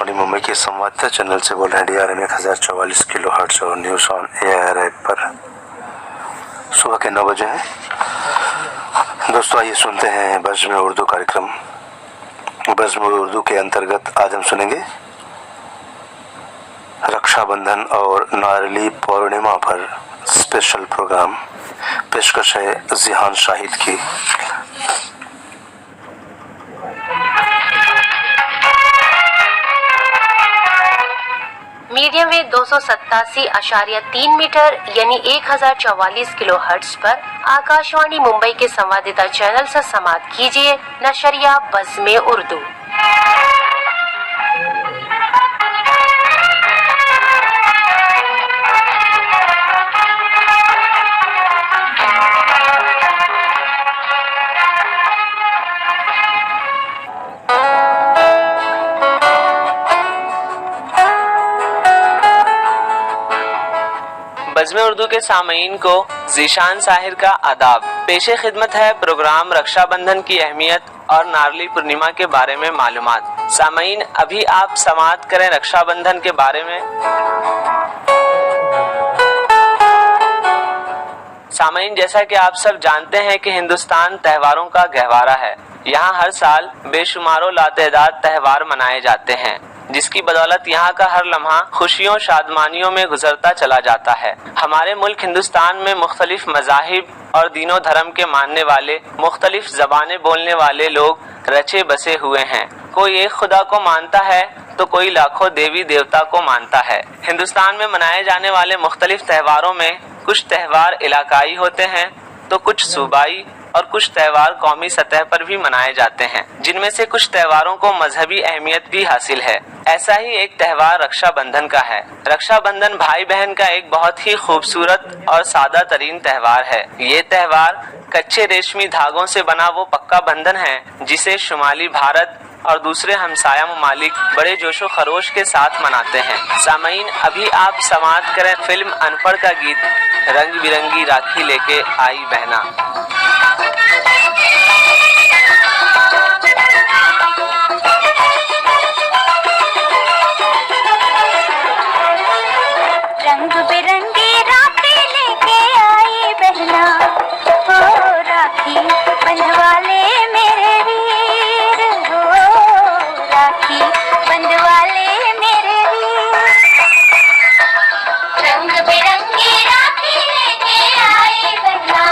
आकाशवाणी मुंबई के संवाददाता चैनल से बोल रहे हैं। DRM 1044 किलो हर्ट्ज और न्यूज ऑन एयर ऐप पर सुबह के 9 बजे हैं। दोस्तों आइए सुनते हैं बज़्म उर्दू कार्यक्रम। बज़्म उर्दू के अंतर्गत आज हम सुनेंगे रक्षाबंधन और नारली पूर्णिमा पर स्पेशल प्रोग्राम। पेशकश है जिहान शाहिद की। मीडियम वेव 287.3 मीटर यानी 1044 किलो हर्ट्ज पर आकाशवाणी मुंबई के संवाददाता चैनल से समाप्त कीजिए नशरिया बज़्म उर्दू। बज़्म उर्दू के सामीन को ज़ीशान साहिर का आदाब। पेशे खिदमत है प्रोग्राम रक्षाबंधन की अहमियत और नारली पूर्णिमा के बारे में मालूमात। सामीन अभी आप समाअत करें रक्षाबंधन के बारे में। सामीन जैसा कि आप सब जानते हैं कि हिंदुस्तान त्योहारों का गहवारा है। यहाँ हर साल बेशुमारों लातेदाद त्योहार मनाए जाते हैं, जिसकी बदौलत यहाँ का हर लम्हा खुशियों शादमानियों में गुजरता चला जाता है। हमारे मुल्क हिंदुस्तान में मुख्तलिफ मज़ाहिब और दीनों धर्म के मानने वाले, मुख्तलिफ ज़बानें बोलने वाले लोग रचे बसे हुए हैं। कोई एक खुदा को मानता है तो कोई लाखों देवी देवता को मानता है। हिंदुस्तान में मनाए जाने वाले मुख्तलिफ त्योहारों में कुछ त्योहार इलाकाई होते हैं तो कुछ सूबाई और कुछ त्योहार कौमी सतह पर भी मनाए जाते हैं, जिनमें से कुछ त्योहारों को मजहबी अहमियत भी हासिल है। ऐसा ही एक त्योहार रक्षाबंधन का है। रक्षाबंधन भाई बहन का एक बहुत ही खूबसूरत और सादा तरीन त्योहार है। ये त्योहार कच्चे रेशमी धागों से बना वो पक्का बंधन है जिसे शुमाली भारत और दूसरे हमसाया ममालिक बड़े जोशो खरोश के साथ मनाते हैं। सामीन अभी आप समाअत करें फिल्म अनपढ़ का गीत रंग बिरंगी राखी लेके आई बहना। रंग बिरंगी राखी लेके आई बहना, हो राखी बंधवाले मेरे वीर, हो राखी बंधवाले मेरे वीर। रंग बिरंगी राखी लेके आई बहना,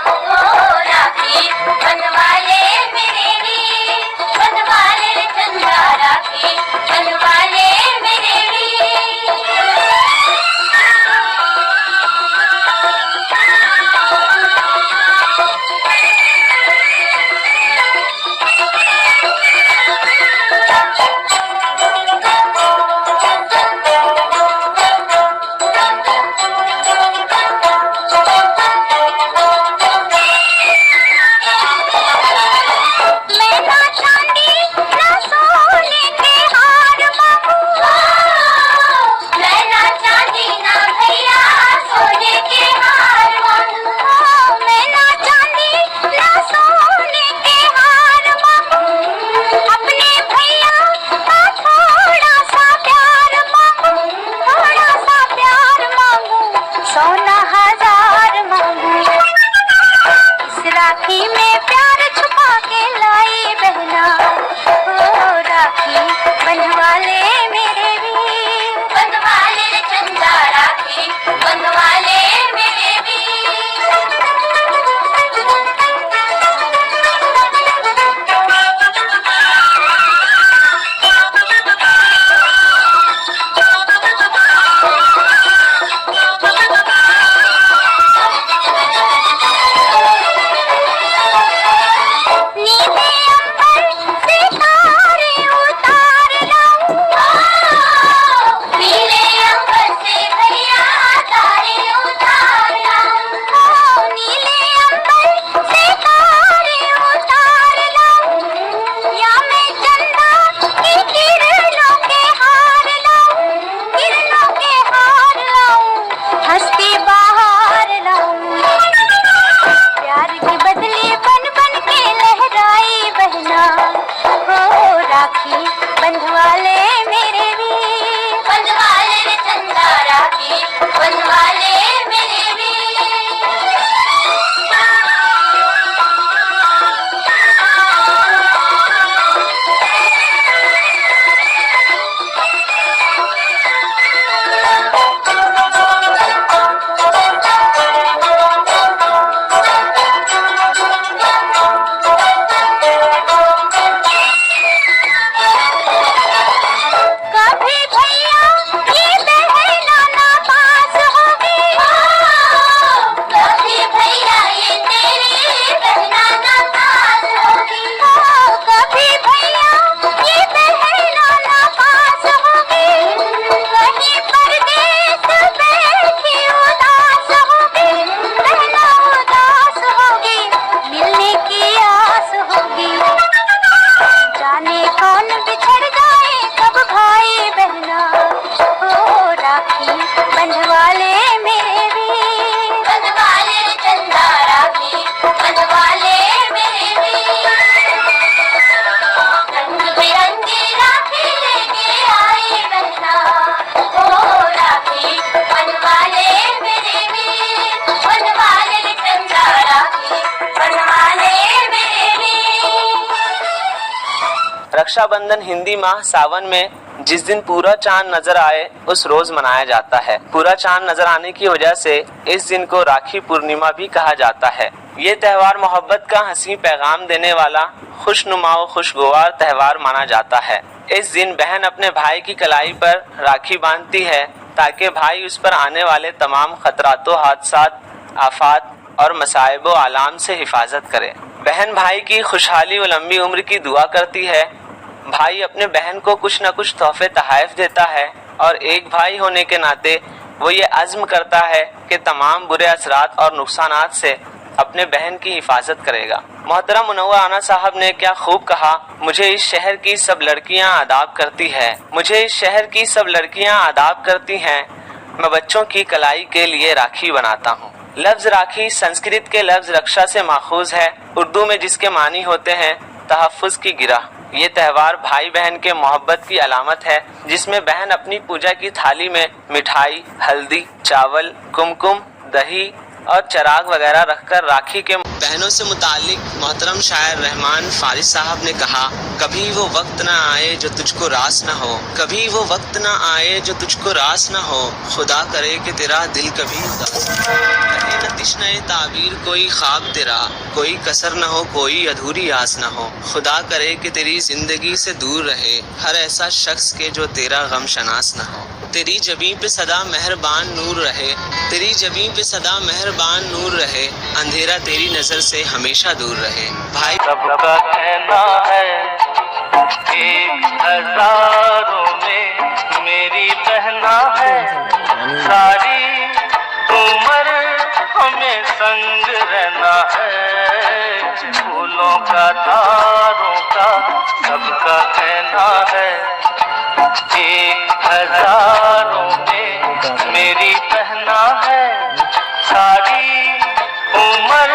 हो राखी बंधवाले मेरे वीर, बंधवाले चंदा राखी बंधवाले मेरे वीर। राखी में प्यार छुपा के लाई बहना, हो राखी बंधवाले मेरे वीर, बंधवाले चंदा राखी बंधवाले मेरे वीर। रक्षाबंधन हिंदी माह सावन में जिस दिन पूरा चांद नजर आए उस रोज मनाया जाता है। पूरा चांद नजर आने की वजह से इस दिन को राखी पूर्णिमा भी कहा जाता है। ये त्योहार मोहब्बत का हंसी पैगाम देने वाला खुशनुमा व खुशगवार त्योहार माना जाता है। इस दिन बहन अपने भाई की कलाई पर राखी बांधती है ताकि भाई उस पर आने वाले तमाम खतरातों, हादसात, आफात और मसाइब व आलाम से हिफाजत करे। बहन भाई की खुशहाली व लंबी उम्र की दुआ करती है। भाई अपने बहन को कुछ न कुछ तोहफे तोहफ़ देता है और एक भाई होने के नाते वो ये अज़्म करता है कि तमाम बुरे असरात और नुकसानात से अपने बहन की हिफाजत करेगा। मोहतरम मुनव्वर आना साहब ने क्या खूब कहा, मुझे इस शहर की सब लड़कियां आदाब करती है, मुझे इस शहर की सब लड़कियां आदाब करती हैं, मैं बच्चों की कलाई के लिए राखी बनाता हूँ। लफ्ज राखी संस्कृत के लफ्ज रक्षा से माखूज है, उर्दू में जिसके मानी होते हैं तहफ़्फ़ुज़ की गिरह। ये त्यौहार भाई बहन के मोहब्बत की अलामत है, जिसमें बहन अपनी पूजा की थाली में मिठाई, हल्दी, चावल, कुमकुम, दही और चराग वगैरह रखकर राखी के बहनों से मुतालिक मोहतरम शायर रहमान फारिस साहब ने कहा, कभी वो वक्त ना आए जो तुझको रास ना हो, कभी वो वक्त ना आए जो तुझको रास ना हो, खुदा करे कि तेरा दिल कभी उदास रहे न तिश्ने ताबीर कोई ख्वाब तेरा, कोई कसर न हो कोई अधूरी आस न हो, खुदा करे कि तेरी जिंदगी से दूर रहे हर ऐसा शख्स के जो तेरा गम शनास न हो, तेरी जबीं पे सदा मेहरबान नूर रहे, तेरी जबीं पे सदा मेहरबान नूर रहे, अंधेरा तेरी नजर से हमेशा दूर रहे। भाई सबका कहना है एक हजारों में मेरी बहना है, सारी उम्र हमें संग रहना है, फूलों का तारों का सबका कहना है एक हजारों में मेरी बहना है, सारी उम्र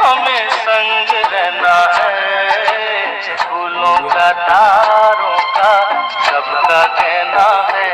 हमें संग रहना है, फूलों का तारों का सबका कहना है।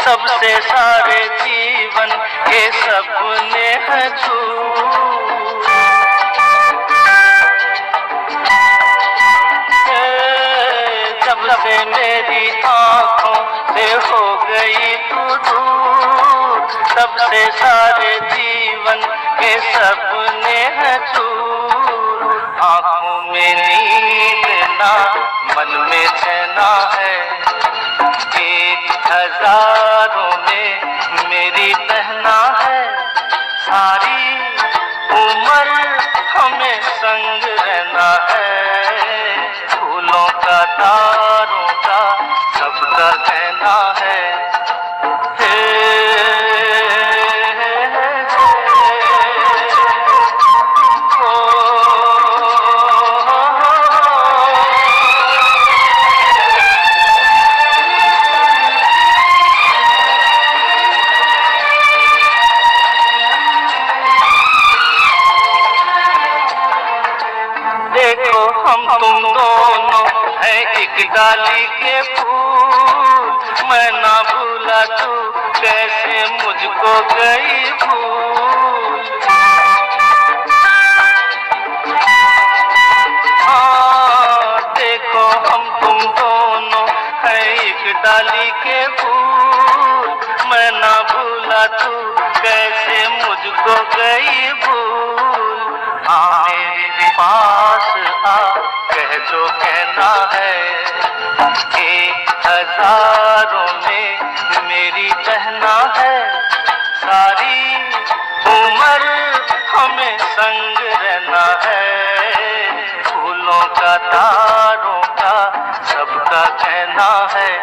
सबसे सारे जीवन के सपने हैं जब से मेरी आँखों से हो गई तू दूर, सबसे सारे जीवन के सपने हैं चूर, आँखों में नींद ना मन में चैना है, एक हजारों में मेरी बहना है, सारी उम्र हमें संग रहना है, फूलों का तारों का सबका कहना है। देखो हम तुम दोनों है एक डाली के फूल, मैं ना भूला तू कैसे मुझको गई भूल, हाँ देखो हम तुम दोनों है एक डाली के फूल, मैं ना भूला तू कैसे मुझको गई भूल, मेरे पास आ कह जो कहना है, एक हजारों में मेरी बहना है, सारी उम्र हमें संग रहना है, फूलों का तारों का सबका कहना है।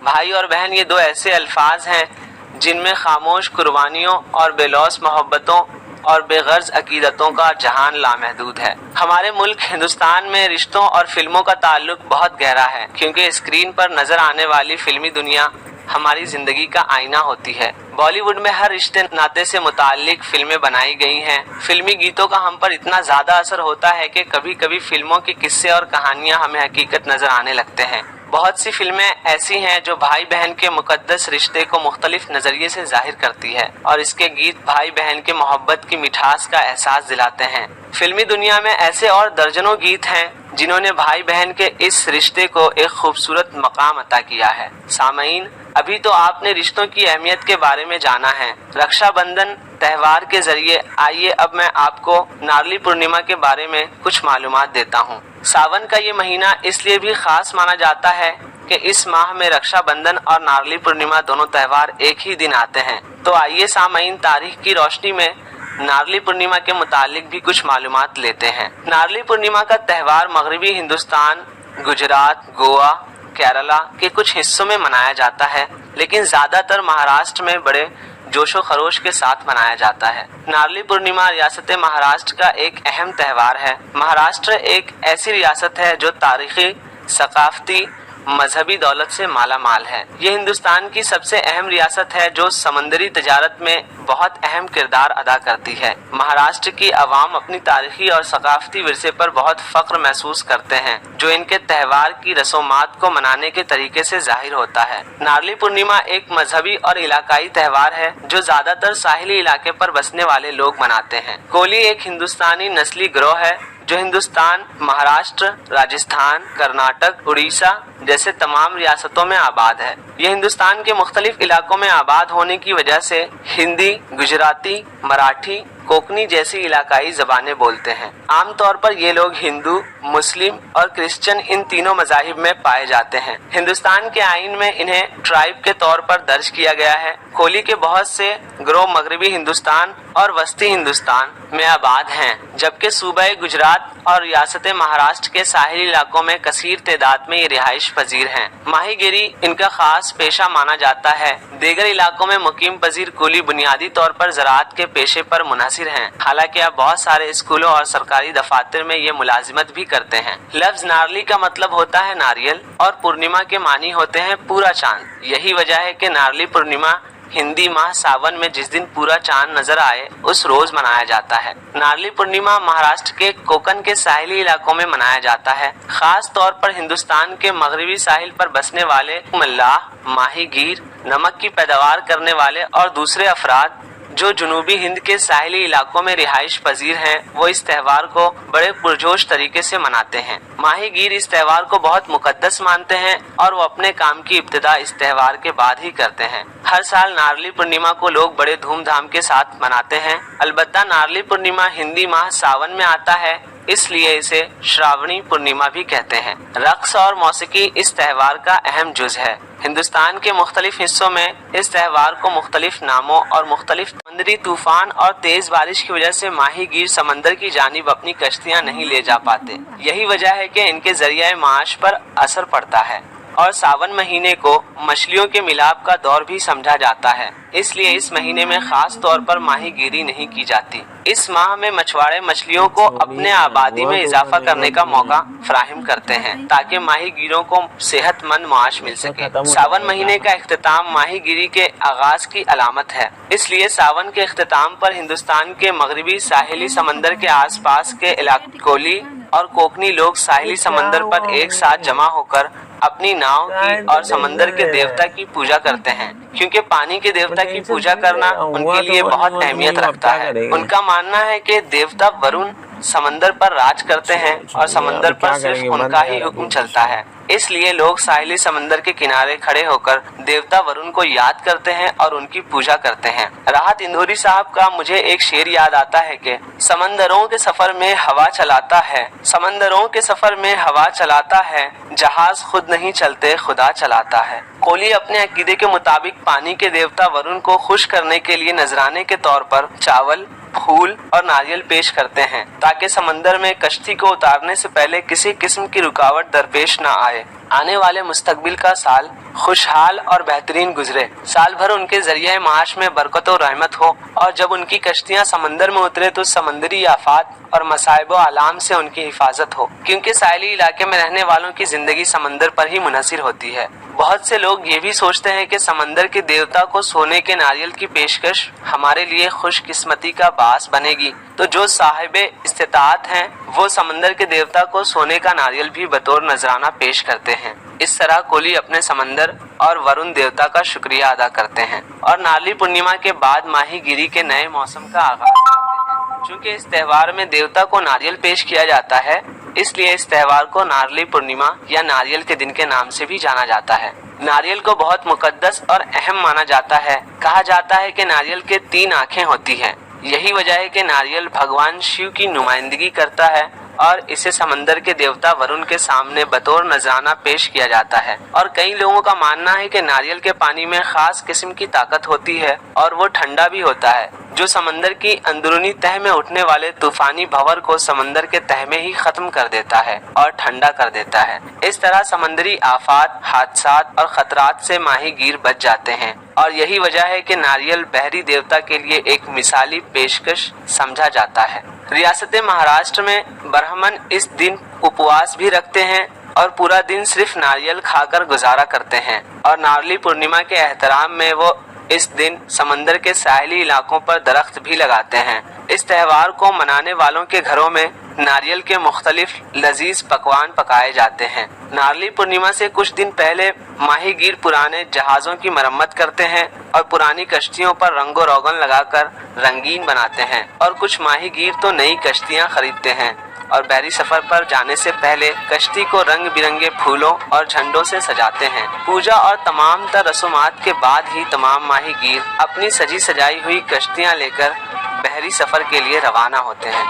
भाई और बहन, ये दो ऐसे अल्फाज हैं जिनमें खामोश कुर्बानियों और बेलौस मोहब्बतों और बेगर्ज अकीदतों का जहान लामहदूद है। हमारे मुल्क हिंदुस्तान में रिश्तों और फिल्मों का ताल्लुक बहुत गहरा है, क्योंकि स्क्रीन पर नजर आने वाली फिल्मी दुनिया हमारी जिंदगी का आईना होती है। बॉलीवुड में हर रिश्ते नाते से मुताल्लिक फिल्में बनाई गई हैं। फिल्मी गीतों का हम पर इतना ज्यादा असर होता है कि कभी कभी फिल्मों के किस्से और कहानियां हमें हकीकत नजर आने लगते हैं। बहुत सी फिल्में ऐसी हैं जो भाई बहन के मुकद्दस रिश्ते को मुख्तलिफ नजरिए से जाहिर करती है और इसके गीत भाई बहन के मोहब्बत की मिठास का एहसास दिलाते हैं। फिल्मी दुनिया में ऐसे और दर्जनों गीत हैं जिन्होंने भाई बहन के इस रिश्ते को एक खूबसूरत मकाम अता किया है। सामईन, अभी तो आपने रिश्तों की अहमियत के बारे में जाना है। रक्षाबंधन त्योहार के जरिए आइए अब मैं आपको नारली पूर्णिमा के बारे में कुछ मालूमात देता हूँ। सावन का ये महीना इसलिए भी खास माना जाता है कि इस माह में रक्षाबंधन और नारली पूर्णिमा दोनों त्योहार एक ही दिन आते हैं। तो आइए सामईन, तारीख की रोशनी में नारली पूर्णिमा के मुतालिक भी कुछ मालूमात लेते हैं। नारली पूर्णिमा का त्यौहार मगरबी हिंदुस्तान, गुजरात, गोवा, केरला के कुछ हिस्सों में मनाया जाता है, लेकिन ज्यादातर महाराष्ट्र में बड़े जोशो खरोश के साथ मनाया जाता है। नारली पूर्णिमा रियासत महाराष्ट्र का एक अहम त्यौहार है। महाराष्ट्र एक ऐसी रियासत है जो तारीखी, सकाफती, मजहबी दौलत से माला माल है। ये हिंदुस्तान की सबसे अहम रियासत है जो समंदरी तजारत में बहुत अहम किरदार अदा करती है। महाराष्ट्र की आवाम अपनी तारीखी और सकाफती विरसे पर बहुत फख्र महसूस करते हैं, जो इनके त्यौहार की रस्मात को मनाने के तरीके से जाहिर होता है। नारली पूर्णिमा एक मजहबी और इलाकाई त्यौहार है जो ज्यादातर साहिली इलाके पर बसने वाले लोग मनाते हैं। कोली एक हिंदुस्तानी नस्ली गिरोह है जो हिंदुस्तान, महाराष्ट्र, राजस्थान, कर्नाटक, उड़ीसा जैसे तमाम रियासतों में आबाद है। ये हिंदुस्तान के मुख्तलिफ इलाकों में आबाद होने की वजह से हिंदी, गुजराती, मराठी, कोंकणी जैसी इलाकाई जबानें बोलते हैं। आमतौर पर ये लोग हिंदू, मुस्लिम और क्रिश्चियन इन तीनों मजाहिब में पाए जाते हैं। हिंदुस्तान के आईन में इन्हें ट्राइब के तौर पर दर्ज किया गया है। कोली के बहुत से गिरोह मगरबी हिंदुस्तान और वस्ती हिंदुस्तान में आबाद हैं, जबकि सूबे गुजरात और रियासत महाराष्ट्र के साहिली इलाकों में कसीर तादाद में ये रिहाइश पजीर हैं। माहीगिरी इनका खास पेशा माना जाता है। दीगर इलाकों में मुकीम पजीर कोली बुनियादी तौर पर ज़राअत के पेशे पर मुनहसिर हैं। हालांकि अब बहुत सारे स्कूलों और सरकारी दफातर में ये मुलाजिमत भी करते हैं। लफ्ज नारली का मतलब होता है नारियल और पूर्णिमा के मानी होते हैं पूरा चांद। यही वजह है कि नारली पूर्णिमा हिंदी माह सावन में जिस दिन पूरा चांद नजर आए उस रोज मनाया जाता है। नारली पूर्णिमा महाराष्ट्र के कोकन के साहिली इलाकों में मनाया जाता है। खास तौर पर हिंदुस्तान के मगरबी साहिल पर बसने वाले मल्लाह, माहीगीर, नमक की पैदावार करने वाले और दूसरे अफराद जो जुनूबी हिंद के साहिली इलाकों में रिहाइश पजीर हैं, वो इस त्यौहार को बड़े पुरजोश तरीके से मनाते हैं। माहीगीर इस त्यौहार को बहुत मुकद्दस मानते हैं और वो अपने काम की इब्तिदा इस त्यौहार के बाद ही करते हैं। हर साल नारली पूर्णिमा को लोग बड़े धूमधाम के साथ मनाते हैं। अलबत्ता नारली पूर्णिमा हिंदी माह सावन में आता है, इसलिए इसे श्रावणी पूर्णिमा भी कहते हैं। रक्स और मौसीकी इस त्यौहार का अहम जुज है। हिंदुस्तान के मुख्तलिफ हिस्सों में इस त्यौहार को मुख्तलिफ नामों और मुख्तलिफ समुद्री तूफान और तेज बारिश की वजह से माहीगीर समंदर की जानिब अपनी कश्तियां नहीं ले जा पाते। यही वजह है कि इनके जरिए माश पर असर पड़ता है और सावन महीने को मछलियों के मिलाप का दौर भी समझा जाता है। इसलिए इस महीने में खास तौर पर माहीगीरी नहीं की जाती। इस माह में मछुआरे मछलियों को अपने आबादी में इजाफा करने का मौका फराहम करते हैं ताकि माहीगीरों को सेहतमंद माश मिल सके। सावन महीने का इख्तिताम माहीगीरी के आगाज की अलामत है। इसलिए सावन के इख्तिताम पर हिंदुस्तान के मगरबी साहिली समंदर के आसपास के इलाके कोली और कोकनी लोग साहिली समंदर पर एक साथ जमा होकर अपनी नाव की और समंदर के देवता की पूजा करते हैं, क्योंकि पानी के देवता की पूजा करना उनके लिए बहुत अहमियत रखता है। उनका मानना है कि देवता वरुण समंदर पर राज करते हैं और समंदर पर सिर्फ उनका ही हुक्म चलता है। इसलिए लोग साहिली समंदर के किनारे खड़े होकर देवता वरुण को याद करते हैं और उनकी पूजा करते हैं। राहत इंदौरी साहब का मुझे एक शेर याद आता है कि समंदरों के सफर में हवा चलाता है, समंदरों के सफर में हवा चलाता है, जहाज खुद नहीं चलते खुदा चलाता है। कोली अपने अकीदे के मुताबिक पानी के देवता वरुण को खुश करने के लिए नजराने के तौर पर चावल, फूल और नारियल पेश करते हैं ताकि समंदर में कश्ती को उतारने से पहले किसी किस्म की रुकावट दरपेश न आए। आने वाले मुस्तकबिल का साल खुशहाल और बेहतरीन गुजरे। साल भर उनके जरिए माश में बरकत और रहमत हो, और जब उनकी कश्तियां समंदर में उतरे तो समंदरी आफात और मसाइब आलाम से उनकी हिफाजत हो, क्योंकि साहिली इलाके में रहने वालों की जिंदगी समंदर पर ही मुनहसिर होती है। बहुत से लोग ये भी सोचते हैं कि समंदर के देवता को सोने के नारियल की पेशकश हमारे लिए खुशकिस्मती का बास बनेगी, तो जो साहिबे इस्तिताअत हैं वो समंदर के देवता को सोने का नारियल भी बतौर नजराना पेश करते हैं। इस तरह कोली अपने समंदर और वरुण देवता का शुक्रिया अदा करते हैं और नारली पूर्णिमा के बाद माहीगिरी के नए मौसम का आगाज करते हैं। चूँकि इस त्योहार में देवता को नारियल पेश किया जाता है, इसलिए इस त्योहार को नारली पूर्णिमा या नारियल के दिन के नाम से भी जाना जाता है। नारियल को बहुत मुकद्दस और अहम माना जाता है। कहा जाता है कि नारियल के 3 आंखें होती हैं। यही वजह है कि नारियल भगवान शिव की नुमाइंदगी करता है और इसे समंदर के देवता वरुण के सामने बतौर नजराना पेश किया जाता है। और कई लोगों का मानना है कि नारियल के पानी में खास किस्म की ताकत होती है और वो ठंडा भी होता है, जो समंदर की अंदरूनी तह में उठने वाले तूफानी भंवर को समंदर के तह में ही खत्म कर देता है और ठंडा कर देता है। इस तरह समंदरी आफात, हादसात और खतरात से माहीगीर बच जाते हैं, और यही वजह है कि नारियल बहरी देवता के लिए एक मिसाली पेशकश समझा जाता है। रियासत महाराष्ट्र में ब्राह्मण इस दिन उपवास भी रखते हैं और पूरा दिन सिर्फ नारियल खाकर गुजारा करते हैं, और नारली पूर्णिमा के एहतराम में वो इस दिन समंदर के साहिली इलाकों पर दरख्त भी लगाते हैं। इस त्योहार को मनाने वालों के घरों में नारियल के मुख्तलिफ लजीज पकवान पकाए जाते हैं। नारली पूर्णिमा से कुछ दिन पहले माहीगीर पुराने जहाज़ों की मरम्मत करते हैं और पुरानी कश्तियों पर रंगो रोगन लगाकर रंगीन बनाते हैं, और कुछ माहीगीर तो नई कश्तियाँ खरीदते हैं और बहरी सफर पर जाने से पहले कश्ती को रंग बिरंगे फूलों और झंडों से सजाते हैं। पूजा और तमाम तर रसूमात के बाद ही तमाम माहीगीर अपनी सजी सजाई हुई कश्तियाँ लेकर बहरी सफर के लिए रवाना होते हैं।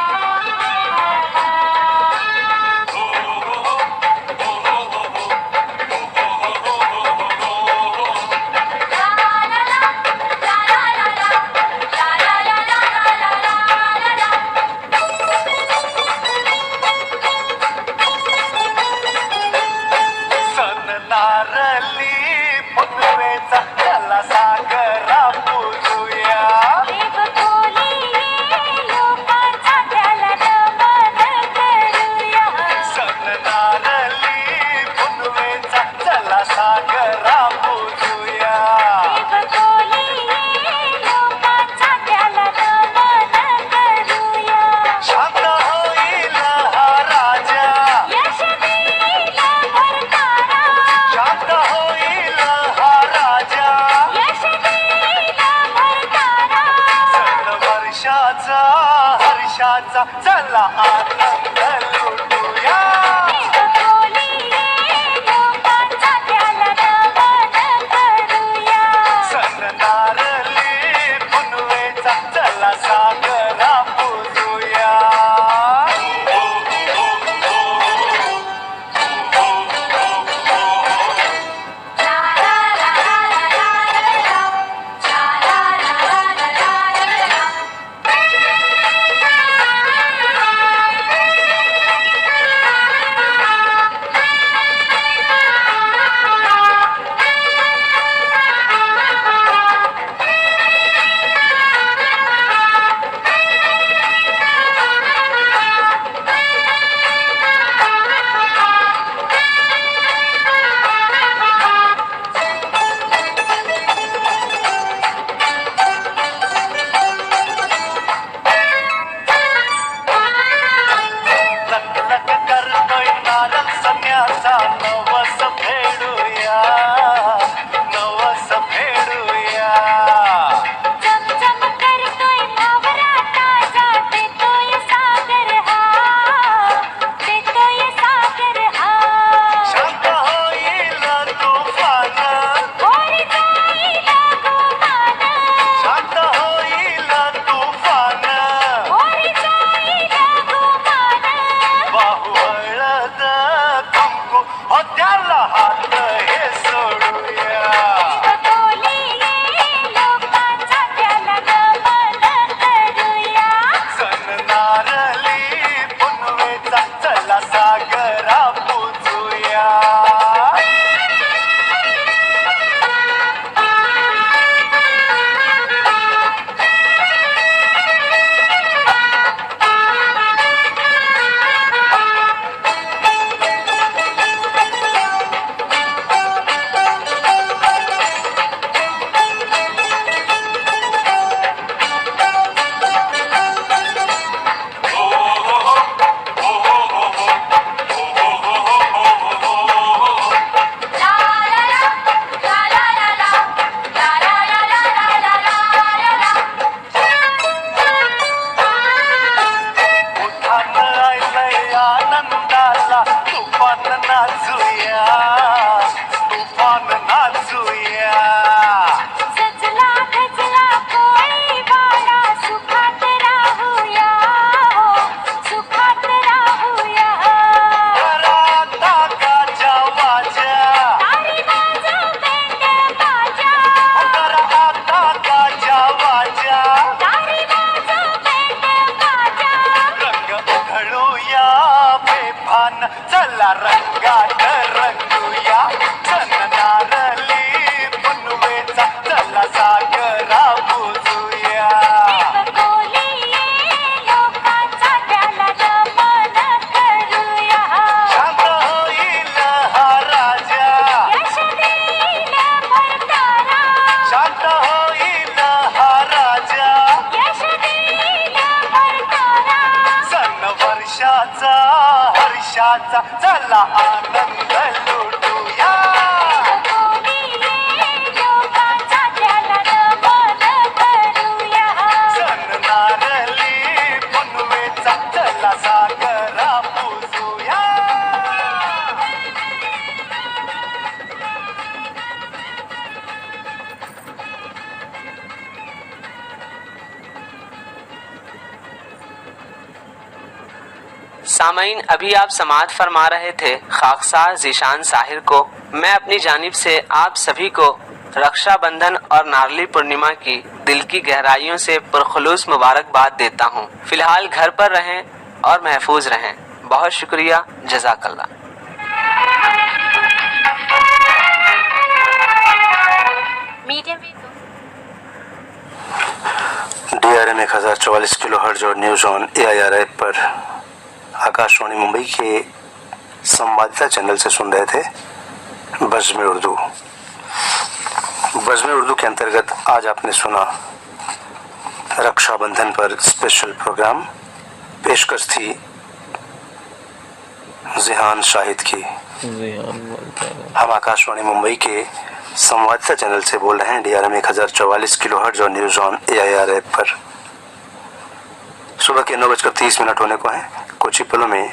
हर्षाचा चला आनंद लुटूया। सन नारली पुनवेचा चला सागरा पूजूया। पान चला रंगात रंगूया सण नारळी पुनवेचा चला सागरा बुजूया लोकांचा त्याला नमन करूया शांत होईल हा राजा यश देईल भरतारा शांत होईल हा राजा यश देईल भरतारा सण वर्षाचा हर्षाचा चला आनंद लुटूया लोकांचा त्याला नमन करूया सण नारळी पुनवेचा चला सागरा बुजूया सामईन, अभी आप समाअत फरमा रहे थे खाकसार जीशान साहिर को। मैं अपनी जानिब से आप सभी को रक्षाबंधन और नारली पूर्णिमा की दिल की गहराइयों से पुरखुलूस मुबारकबाद देता हूँ। फिलहाल घर पर रहें और महफूज रहें। बहुत शुक्रिया, जज़ाकल्लाह। मीडियम वेव DRM 1044 किलोहर्ट्ज और न्यूज ऑन AIR ऐप पर आकाशवाणी मुंबई के संवाददाता चैनल से सुन रहे थे बज़्म उर्दू। बज़्म उर्दू के अंतर्गत आज आपने सुना रक्षाबंधन पर स्पेशल प्रोग्राम। पेशकश थी जिहान शाहिद की। हम आकाशवाणी मुंबई के संवाददाता चैनल से बोल रहे हैं DRM 1044 किलोहर्ट्ज और न्यूज ऑन AIR ऐप पर। सुबह के 9:30 होने को हैं। कुछ ही पलों में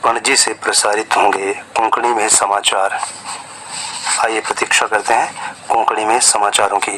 पणजी से प्रसारित होंगे कोंकणी में समाचार। आइए प्रतीक्षा करते हैं कोंकणी में समाचारों की।